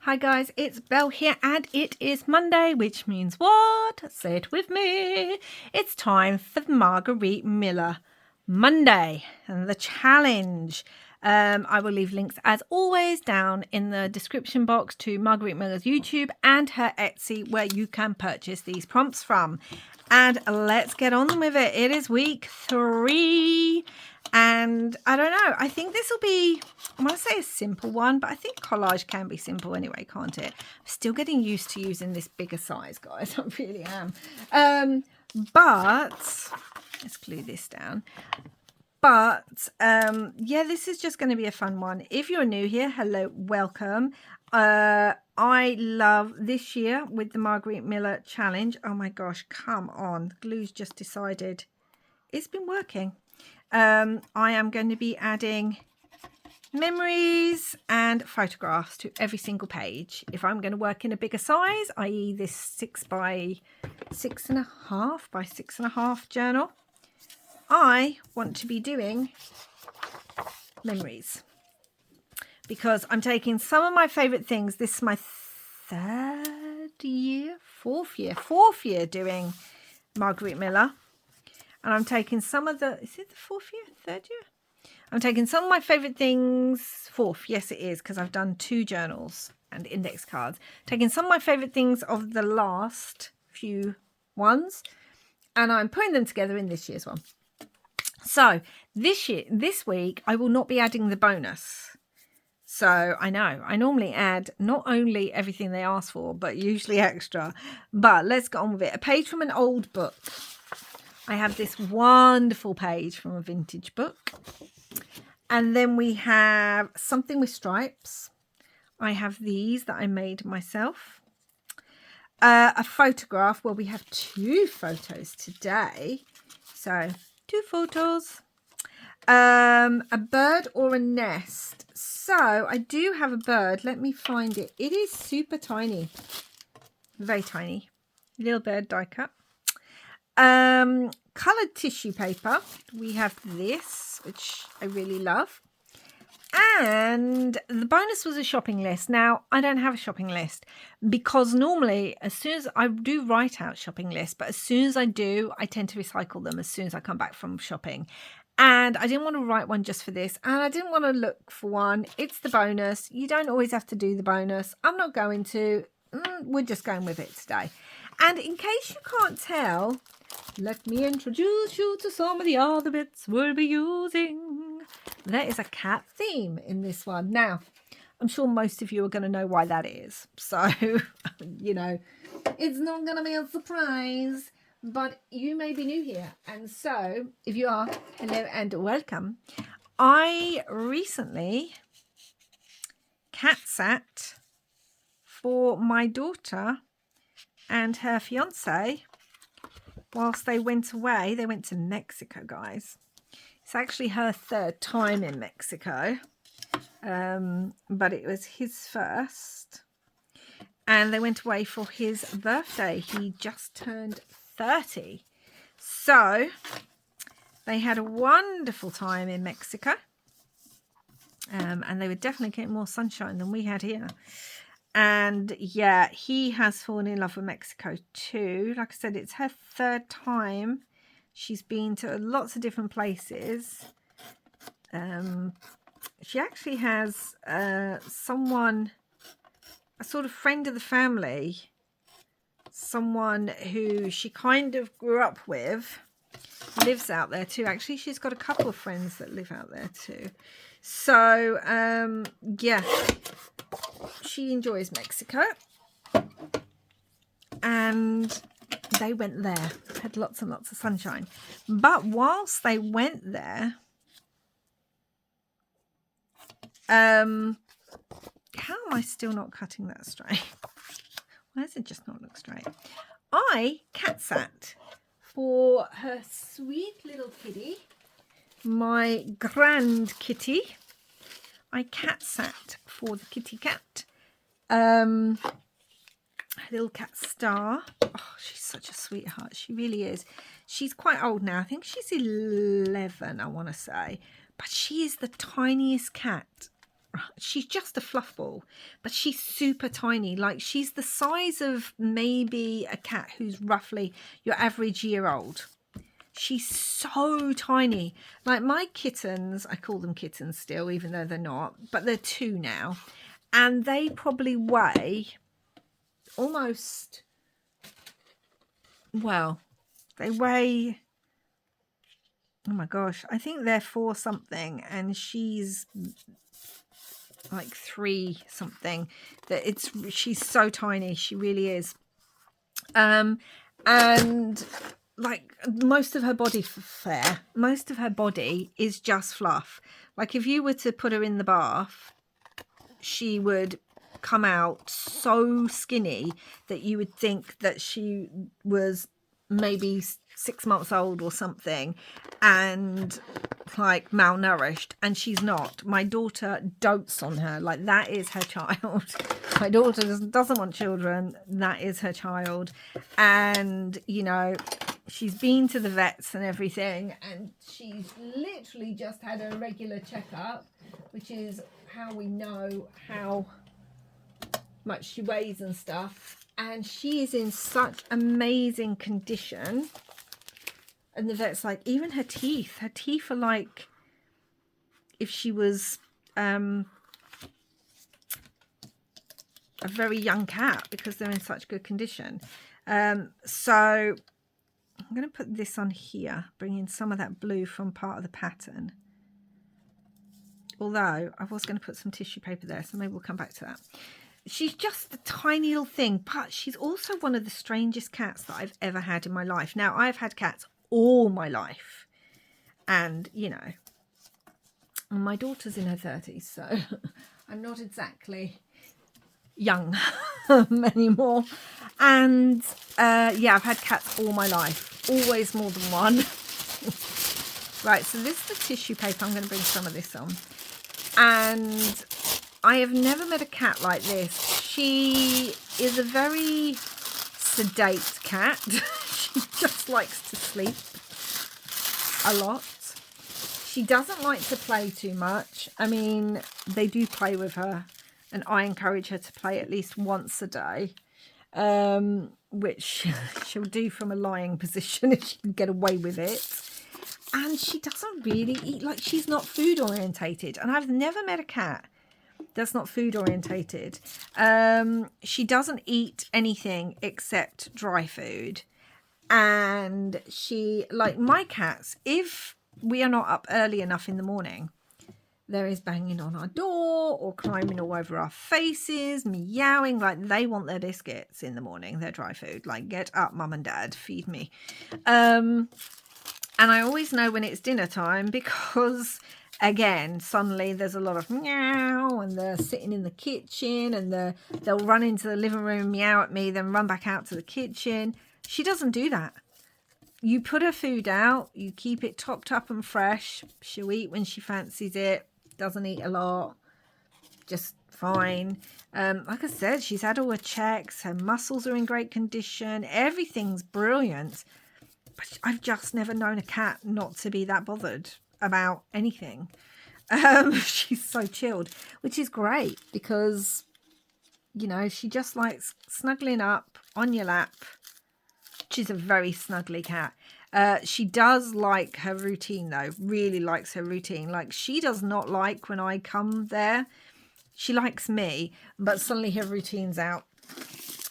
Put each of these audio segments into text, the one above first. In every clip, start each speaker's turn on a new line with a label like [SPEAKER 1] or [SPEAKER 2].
[SPEAKER 1] Hi guys, it's Belle here and it is Monday, which means what? Say it with me. It's time for the Margarete Miller Monday and the challenge. I will leave links as always down in the description box to Margarete Miller's YouTube and her Etsy where you can purchase these prompts from. And let's get on with it. It is week 3 and I don't know, I think this will be, I want to say a simple one, but I think collage can be simple anyway, can't it? I'm still getting used to using this bigger size, guys. I really am. But let's glue this down. But yeah, this is just going to be a fun one. If you're new here, hello, welcome. I love this year with the Margarete Miller challenge. Oh my gosh, come on. Glue's just decided it's been working. I am going to be adding memories and photographs to every single page. If I'm going to work in a bigger size, i.e. this 6 by 6.5 by 6.5 journal, I want to be doing memories because I'm taking some of my favorite things. This is my fourth year doing Margarete Miller. And I'm taking some of the, is it the third year? I'm taking some of my favourite things, fourth, yes it is, because I've done 2 journals and index cards. Taking some of my favourite things of the last few ones, and I'm putting them together in this year's one. So this week, I will not be adding the bonus. So I know, I normally add not only everything they ask for, but usually extra. But let's get on with it. A page from an old book. I have this wonderful page from a vintage book. And then we have something with stripes. I have these that I made myself. A photograph. Well, we have 2 photos today. So 2 photos. A bird or a nest. So I do have a bird. Let me find it. It is super tiny. Very tiny. Little bird die cut. Coloured tissue paper. We have this, which I really love. And the bonus was a shopping list. Now, I don't have a shopping list because normally, as soon as I do write out shopping lists, but as soon as I do, I tend to recycle them as soon as I come back from shopping. And I didn't want to write one just for this. And I didn't want to look for one. It's the bonus. You don't always have to do the bonus. I'm not going to. We're just going with it today. And in case you can't tell, let me introduce you to some of the other bits we'll be using. There is a cat theme in this one. Now, I'm sure most of you are going to know why that is. So, you know, it's not going to be a surprise, but you may be new here. And so, if you are, hello and welcome. I recently cat sat for my daughter and her fiance whilst they went away. They went to Mexico, guys. It's actually her 3rd time in Mexico, but it was his first. And they went away for his birthday. He just turned 30. So they had a wonderful time in Mexico. And they were definitely getting more sunshine than we had here. And yeah, he has fallen in love with Mexico too. Like I said, it's her 3rd time. She's been to lots of different places. She actually has someone, a sort of friend of the family, someone who she kind of grew up with, lives out there too. Actually, she's got a couple of friends that live out there too. So, yeah, she enjoys Mexico. And they went there, had lots and lots of sunshine. But whilst they went there, how am I still not cutting that straight? Why does it just not look straight? I cat sat for her sweet little kitty, my grand kitty. I cat sat for the kitty cat. Little cat Star. Oh, she's such a sweetheart. She really is. She's quite old now. I think she's 11, I want to say. But she is the tiniest cat she's just a fluff ball, but she's super tiny. Like, she's the size of maybe a cat who's roughly your average year old. She's so tiny. Like, my kittens, I call them kittens still, even though they're not, but they're 2 now. And they probably weigh almost, well, they weigh, oh my gosh, I think they're 4 something, and she's like 3 something. She's so tiny, she really is. And like, most of her body is just fluff. Like, if you were to put her in the bath, she would come out so skinny that you would think that she was maybe 6 months old or something, and like malnourished, and she's not. My daughter dotes on her, like that is her child. My daughter doesn't want children, that is her child. And you know, she's been to the vets and everything, and she's literally just had a regular checkup, which is how we know how much she weighs and stuff. And she is in such amazing condition. And the vet's like, even her teeth are like if she was a very young cat, because they're in such good condition. So I'm going to put this on here, bring in some of that blue from part of the pattern. Although I was going to put some tissue paper there, so maybe we'll come back to that. She's just a tiny little thing, but she's also one of the strangest cats that I've ever had in my life. Now, I've had cats all my life, and you know, my daughter's in her 30s, so I'm not exactly young anymore. And yeah, I've had cats all my life, always more than one. Right, so this is the tissue paper. I'm going to bring some of this on. And I have never met a cat like this. She is a very sedate cat. She just likes to sleep a lot. She doesn't like to play too much. I mean, they do play with her, and I encourage her to play at least once a day, which she'll do from a lying position if she can get away with it. And she doesn't really eat, like, she's not food orientated. And I've never met a cat that's not food orientated. She doesn't eat anything except dry food. And she, like my cats, if we are not up early enough in the morning, there is banging on our door or climbing all over our faces, meowing, like they want their biscuits in the morning, their dry food. Like, get up, mum and dad, feed me. And I always know when it's dinner time, because again, suddenly there's a lot of meow, and they're sitting in the kitchen, and they'll run into the living room, meow at me, then run back out to the kitchen. She doesn't do that. You put her food out, you keep it topped up and fresh. She'll eat when she fancies it. Doesn't eat a lot, just fine. Like I said, she's had all her checks. Her muscles are in great condition. Everything's brilliant. But I've just never known a cat not to be that bothered about anything. She's so chilled, which is great, because, you know, she just likes snuggling up on your lap. She's a very snuggly cat. She does like her routine, though. Really likes her routine. Like, she does not like when I come there. She likes me, but suddenly her routine's out,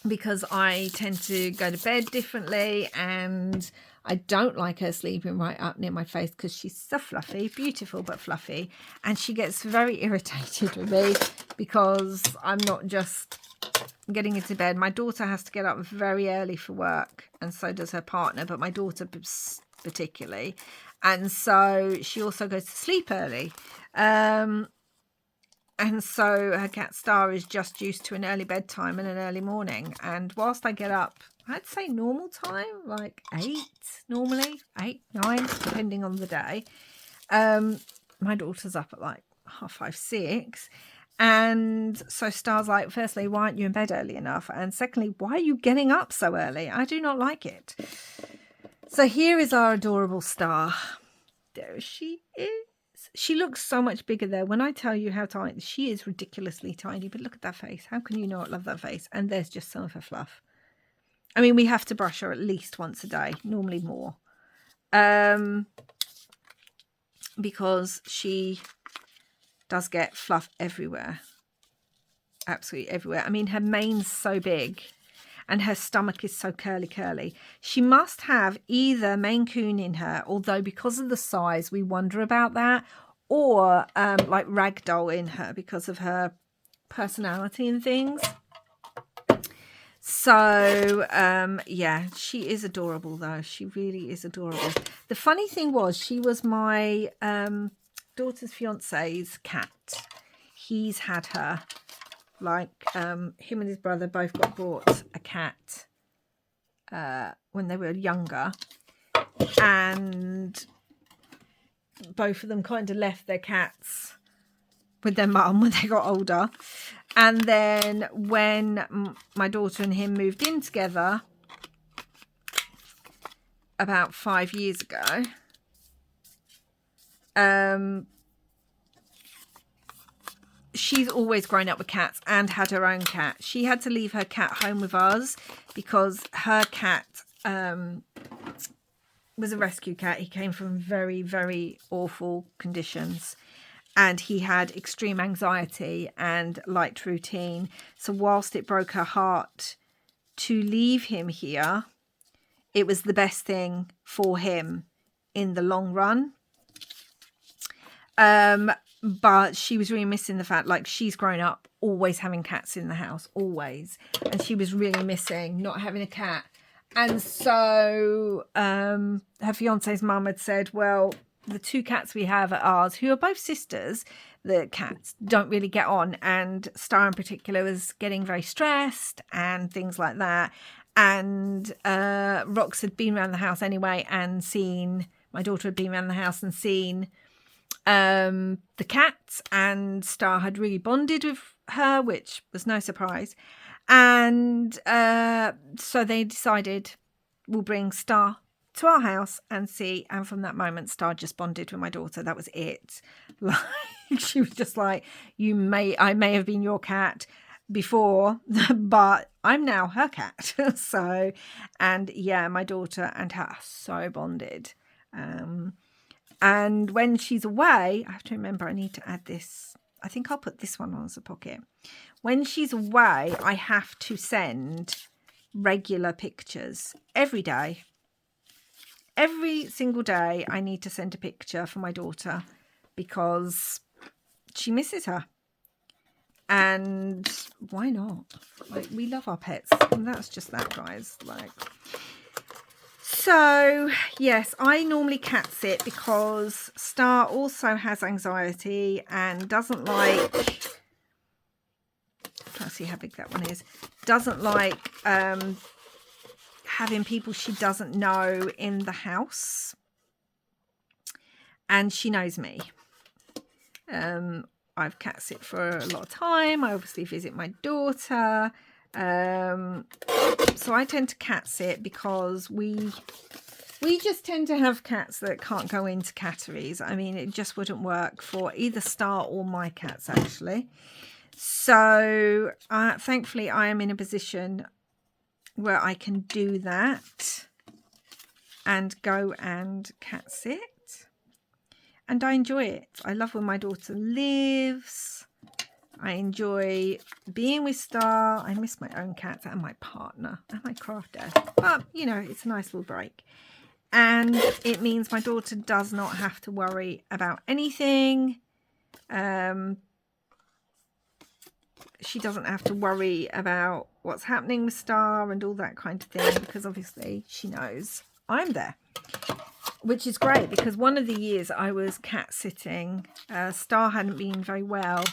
[SPEAKER 1] because I tend to go to bed differently, and I don't like her sleeping right up near my face, because she's so fluffy, beautiful but fluffy, and she gets very irritated with me because I'm not just getting into bed. My daughter has to get up very early for work, and so does her partner, but my daughter particularly, and so she also goes to sleep early. And so her cat Star is just used to an early bedtime and an early morning. And whilst I get up, I'd say normal time, like 8, normally, 8, 9, depending on the day. My daughter's up at like 5:30, 6. And so Star's like, firstly, why aren't you in bed early enough? And secondly, why are you getting up so early? I do not like it. So here is our adorable Star. There she is. she looks so much bigger there. When I tell you how tiny, she is ridiculously tiny, but look at that face. How can you not love that face? And there's just some of her fluff. I mean, we have to brush her at least once a day, normally more. Because she does get fluff everywhere. Absolutely everywhere. I mean, her mane's so big and her stomach is so curly. She must have either Maine Coon in her, although because of the size, we wonder about that, or like Ragdoll in her because of her personality and things. So, yeah, she is adorable, though. She really is adorable. The funny thing was, she was my daughter's fiance's cat. He's had her. Like, him and his brother both got bought a cat when they were younger. And both of them kind of left their cats with their mum when they got older. And then when my daughter and him moved in together about 5 years ago, she's always grown up with cats and had her own cat. She had to leave her cat home with us because her cat was a rescue cat. He came from very, very awful conditions. And he had extreme anxiety and liked routine. So whilst it broke her heart to leave him here, it was the best thing for him in the long run. But she was really missing the fact, like, she's grown up always having cats in the house, always. And she was really missing not having a cat. And so her fiance's mum had said, well, the two cats we have are ours, who are both sisters. The cats don't really get on, and Star in particular was getting very stressed and things like that. And Rox had been around the house anyway and seen, my daughter had been around the house and seen the cats, and Star had really bonded with her, which was no surprise. And so they decided, we'll bring Star to our house and see. And from that moment, Star just bonded with my daughter. That was it. Like, she was just like, I may have been your cat before, but I'm now her cat. So, and yeah, my daughter and her are so bonded. And when she's away, I have to remember, I need to add this. I think I'll put this one on as a pocket. When she's away, I have to send regular pictures every day. Every single day, I need to send a picture for my daughter because she misses her. And why not? Like, we love our pets, and that's just that, guys. Like, so yes, I normally cat sit because Star also has anxiety and doesn't like. I'm trying to see how big that one is. Doesn't like having people she doesn't know in the house, and she knows me. I've cat sit for a lot of time. I obviously visit my daughter, so I tend to cat sit because we just tend to have cats that can't go into catteries. I mean, it just wouldn't work for either Star or my cats, actually. So thankfully I am in a position where I can do that and go and cat sit, and I enjoy it. I love where my daughter lives. I enjoy being with Star. I miss my own cats and my partner and my crafter, but you know, it's a nice little break, and it means my daughter does not have to worry about anything. She doesn't have to worry about what's happening with Star and all that kind of thing, because obviously she knows I'm there, which is great. Because one of the years I was cat sitting, Star hadn't been very well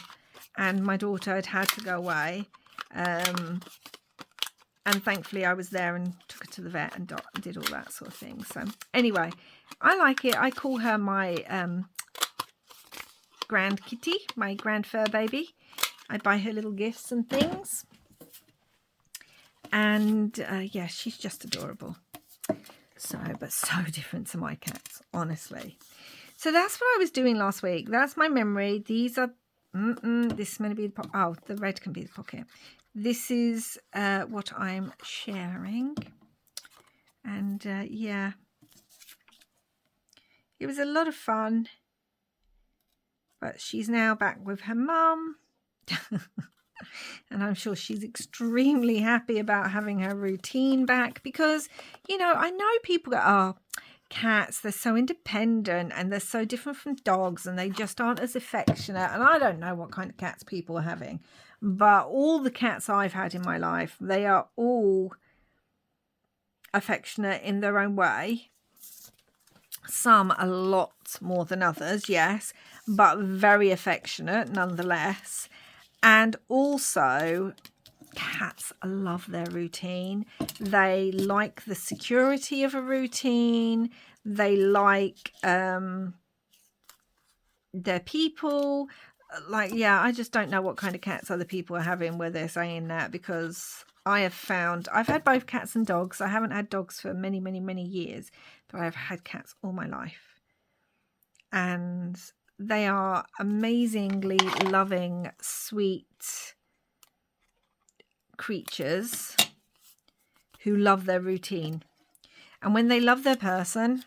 [SPEAKER 1] and my daughter had had to go away, and thankfully I was there and took her to the vet and did all that sort of thing. So anyway, I like it. I call her my grand kitty, my grand fur baby. I buy her little gifts and things. And yeah, she's just adorable. So, but so different to my cats, honestly. So that's what I was doing last week. That's my memory. These are, this is going to be the pocket. Oh, the red can be the pocket. This is what I'm sharing. And yeah, it was a lot of fun. But she's now back with her mum. And I'm sure she's extremely happy about having her routine back because, you know, I know people go, oh, cats, they're so independent and they're so different from dogs and they just aren't as affectionate. And I don't know what kind of cats people are having, but all the cats I've had in my life, they are all affectionate in their own way. Some a lot more than others, yes, but very affectionate nonetheless. And also, cats love their routine. They like the security of a routine. They like their people. Like, yeah, I just don't know what kind of cats other people are having where they're saying that, because I have found, I've had both cats and dogs. I haven't had dogs for many, many, many years, but I've had cats all my life. And they are amazingly loving, sweet creatures who love their routine. And when they love their person,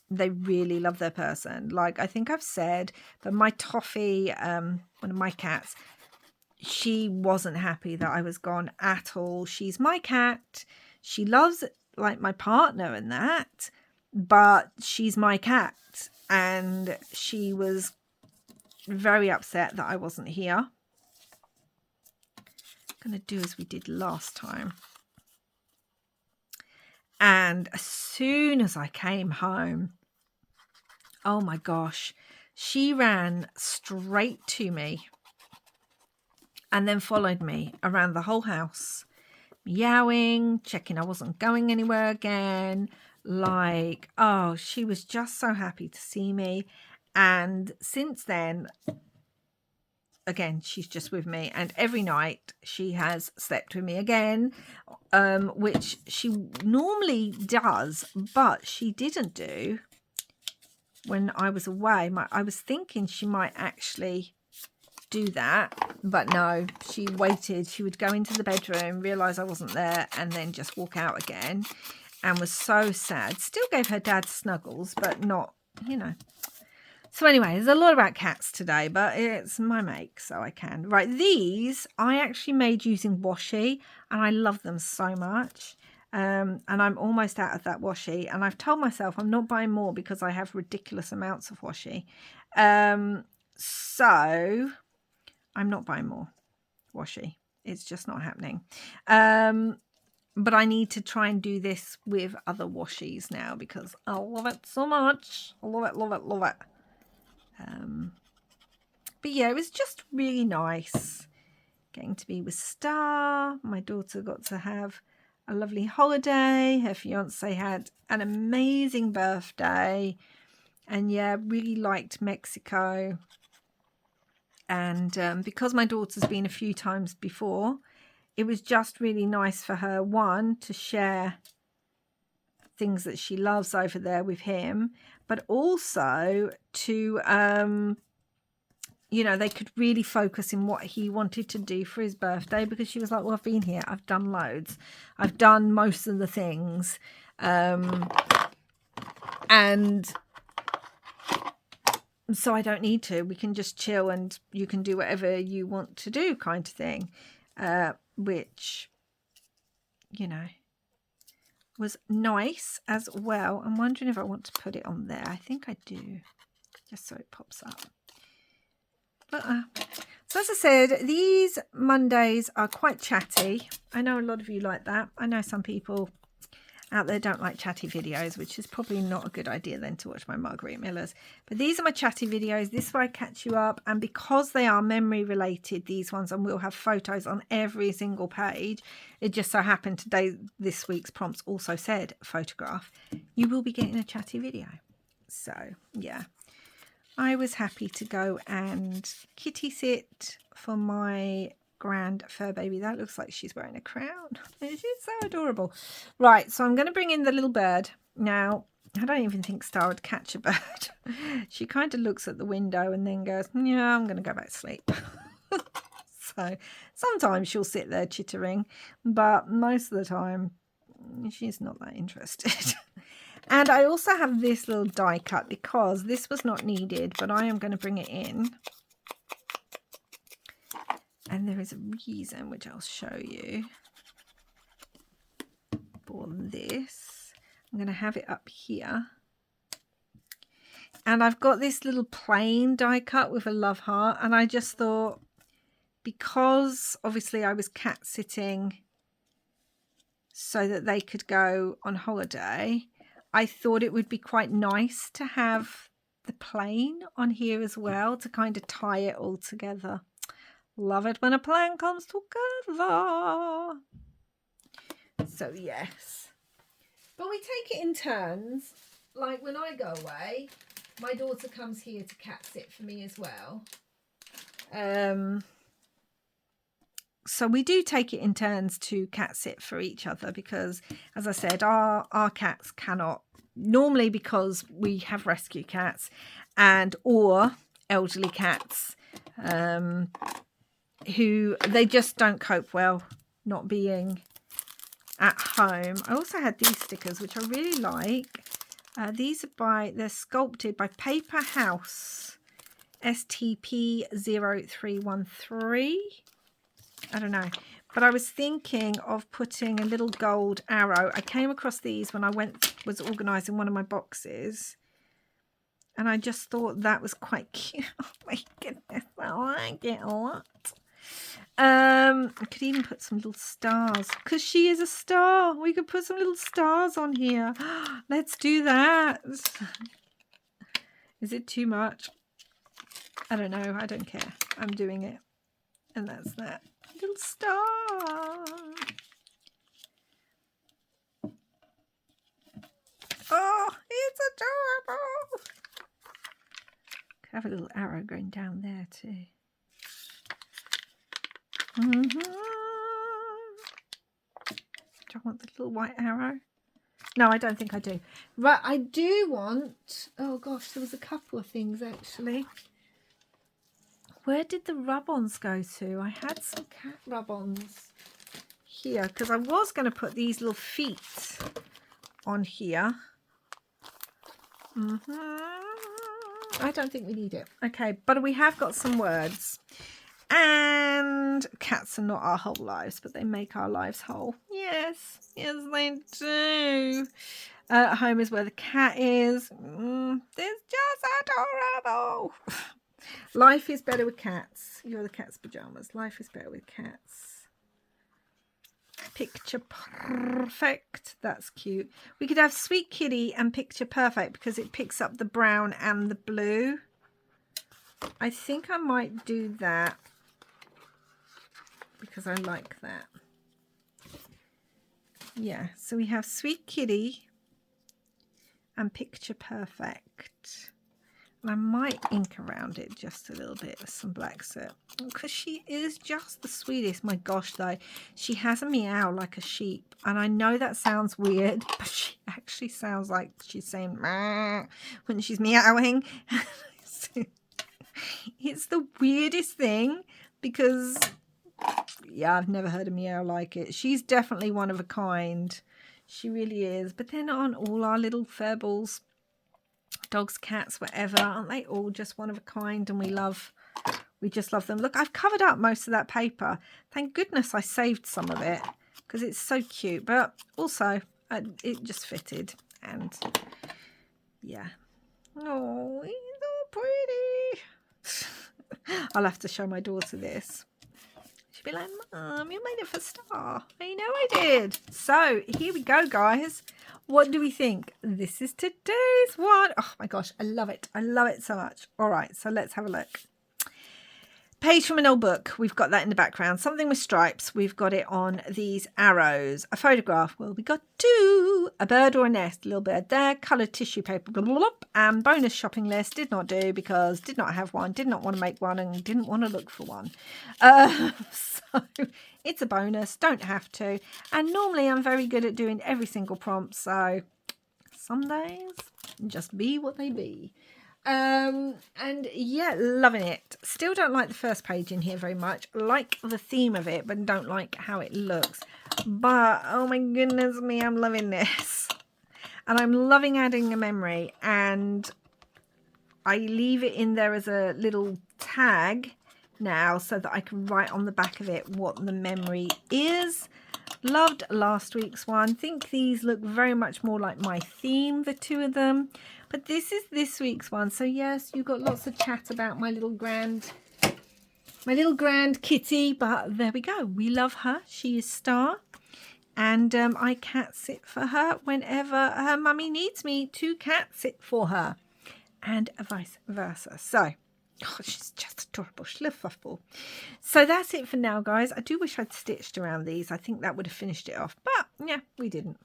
[SPEAKER 1] they really love their person. Like I think I've said, but my Toffee, one of my cats, she wasn't happy that I was gone at all. She's my cat. She loves like my partner and that, but she's my cat. And she was very upset that I wasn't here. I'm going to do as we did last time. And as soon as I came home, oh my gosh, she ran straight to me and then followed me around the whole house, meowing, checking I wasn't going anywhere again. Like, oh, she was just so happy to see me. And since then, again, she's just with me. And every night she has slept with me again, which she normally does, but she didn't do when I was away. I was thinking she might actually do that, but no, she waited. She would go into the bedroom, realise I wasn't there, and then just walk out again, and was so sad. Still gave her dad snuggles, but not, you know. So anyway, there's a lot about cats today, but it's my make, so I can. Right, these I actually made using washi, and I love them so much. And I'm almost out of that washi, and I've told myself I'm not buying more because I have ridiculous amounts of washi. So I'm not buying more washi. It's just not happening. But I need to try and do this with other washis now because I love it so much. I love it, love it, love it. But yeah, it was just really nice getting to be with Star. My daughter got to have a lovely holiday. Her fiance had an amazing birthday. And yeah, really liked Mexico. And because my daughter's been a few times before, it was just really nice for her, one, to share things that she loves over there with him, but also to, you know, they could really focus in what he wanted to do for his birthday, because she was like, well, I've been here, I've done loads, I've done most of the things, and so I don't need to. We can just chill and you can do whatever you want to do, kind of thing, which, you know, was nice as well. I'm wondering if I want to put it on there. I think I do, just so it pops up. But so as I said, these Mondays are quite chatty. I know a lot of you like that. I know some people out there don't like chatty videos, which is probably not a good idea then to watch my Margarete Millers. But these are my chatty videos. This is where I catch you up. And because they are memory related, these ones, and we'll have photos on every single page. It just so happened today, this week's prompts also said photograph. You will be getting a chatty video. So yeah, I was happy to go and kitty sit for my grand fur baby. That looks like she's wearing a crown. She's so adorable. Right, so I'm going to bring in the little bird now. I don't even think Star would catch a bird. She kind of looks at the window and then goes, yeah, I'm going to go back to sleep. So sometimes she'll sit there chittering, but most of the time she's not that interested. And I also have this little die cut because this was not needed, but I am going to bring it in. And there is a reason which I'll show you for this. I'm going to have it up here. And I've got this little plain die cut with a love heart. And I just thought, because obviously I was cat sitting so that they could go on holiday, I thought it would be quite nice to have the plain on here as well to kind of tie it all together. Love it when a plan comes together. So yes. But we take it in turns. Like when I go away, my daughter comes here to cat sit for me as well. So we do take it in turns to cat sit for each other because, as I said, our cats cannot, normally because we have rescue cats and or elderly cats who they just don't cope well not being at home. I also had these stickers, which I really like. These are they're sculpted by Paper House STP0313. I don't know, but I was thinking of putting a little gold arrow. I came across these when I was organising one of my boxes, and I just thought that was quite cute. Oh my goodness, I like it a lot. I could even put some little stars because she is a star. We could put some little stars on here. Let's do that. Is it too much? I don't know. I don't care. I'm doing it. And that's that. Little star. Oh, it's adorable. Could have a little arrow going down there too. Do I want the little white arrow? No, I don't think I do. Right, I do want... Oh gosh, there was a couple of things actually. Where did the rub-ons go to? I had some cat rub-ons here because I was going to put these little feet on here. I don't think we need it. Okay, but we have got some words. And cats are not our whole lives, but they make our lives whole. Yes, yes they do. Home is where the cat is. It's just adorable. Life is better with cats. You're the cat's pajamas. Life is better with cats. Picture perfect. That's cute. We could have Sweet Kitty and Picture Perfect because it picks up the brown and the blue. I think I might do that because I like that. Yeah, so we have Sweet Kitty and Picture Perfect. And I might ink around it just a little bit with some black soot because she is just the sweetest. My gosh, though, she has a meow like a sheep. And I know that sounds weird, but she actually sounds like she's saying "meow" when she's meowing. It's the weirdest thing because, yeah, I've never heard a meow like it. She's definitely one of a kind. She really is. But then aren't all our little furballs, dogs, cats, whatever, aren't they all just one of a kind? And we just love them. Look, I've covered up most of that paper. Thank goodness I saved some of it because it's so cute. But also, it just fitted. And yeah. Oh, he's so pretty. I'll have to show my daughter this. She'll be like, Mum, you made it for Star. I know I did. So here we go, guys. What do we think? This is today's one. Oh my gosh, I love it. I love it so much. All right, so let's have a look. Page from an old book. We've got that in the background. Something with stripes. We've got it on these arrows. A photograph. Well, we got two. A bird or a nest. A little bird there. Coloured tissue paper. Blah, blah, blah. And bonus shopping list. Did not do because did not have one. Did not want to make one and didn't want to look for one. So it's a bonus. Don't have to. And normally I'm very good at doing every single prompt. So some days just be what they be. And yeah, loving it. Still don't like the first page in here very much. Like the theme of it, but don't like how it looks. But oh my goodness me, I'm loving this. And I'm loving adding a memory, and I leave it in there as a little tag now so that I can write on the back of it what the memory is. Loved last week's one. Think these look very much more like my theme, the two of them. But this is this week's one. So yes, you got lots of chat about my little grand kitty, but there we go. We love her. She is Star. And I cat sit for her whenever her mummy needs me to cat sit for her. And vice versa. So, oh, she's just adorable. Schluffable. So that's it for now, guys. I do wish I'd stitched around these. I think that would have finished it off. But yeah, we didn't.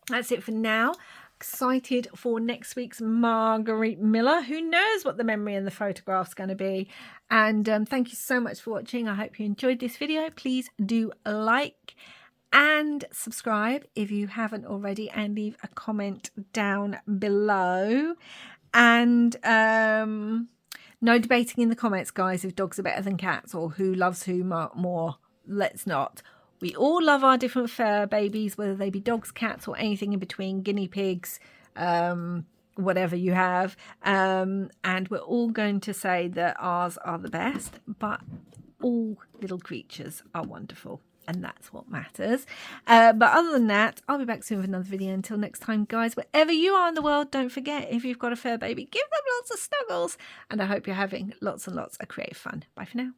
[SPEAKER 1] That's it for now. Excited for next week's Margarete Miller. Who knows what the memory and the photograph's going to be. And thank you so much for watching. I hope you enjoyed this video. Please do like and subscribe if you haven't already, and leave a comment down below. And no debating in the comments, guys, if dogs are better than cats or who loves who more. Let's not. We all love our different fur babies, whether they be dogs, cats, or anything in between, guinea pigs, whatever you have. And we're all going to say that ours are the best, but all little creatures are wonderful. And that's what matters. But other than that, I'll be back soon with another video. Until next time, guys, wherever you are in the world, don't forget, if you've got a fur baby, give them lots of snuggles. And I hope you're having lots and lots of creative fun. Bye for now.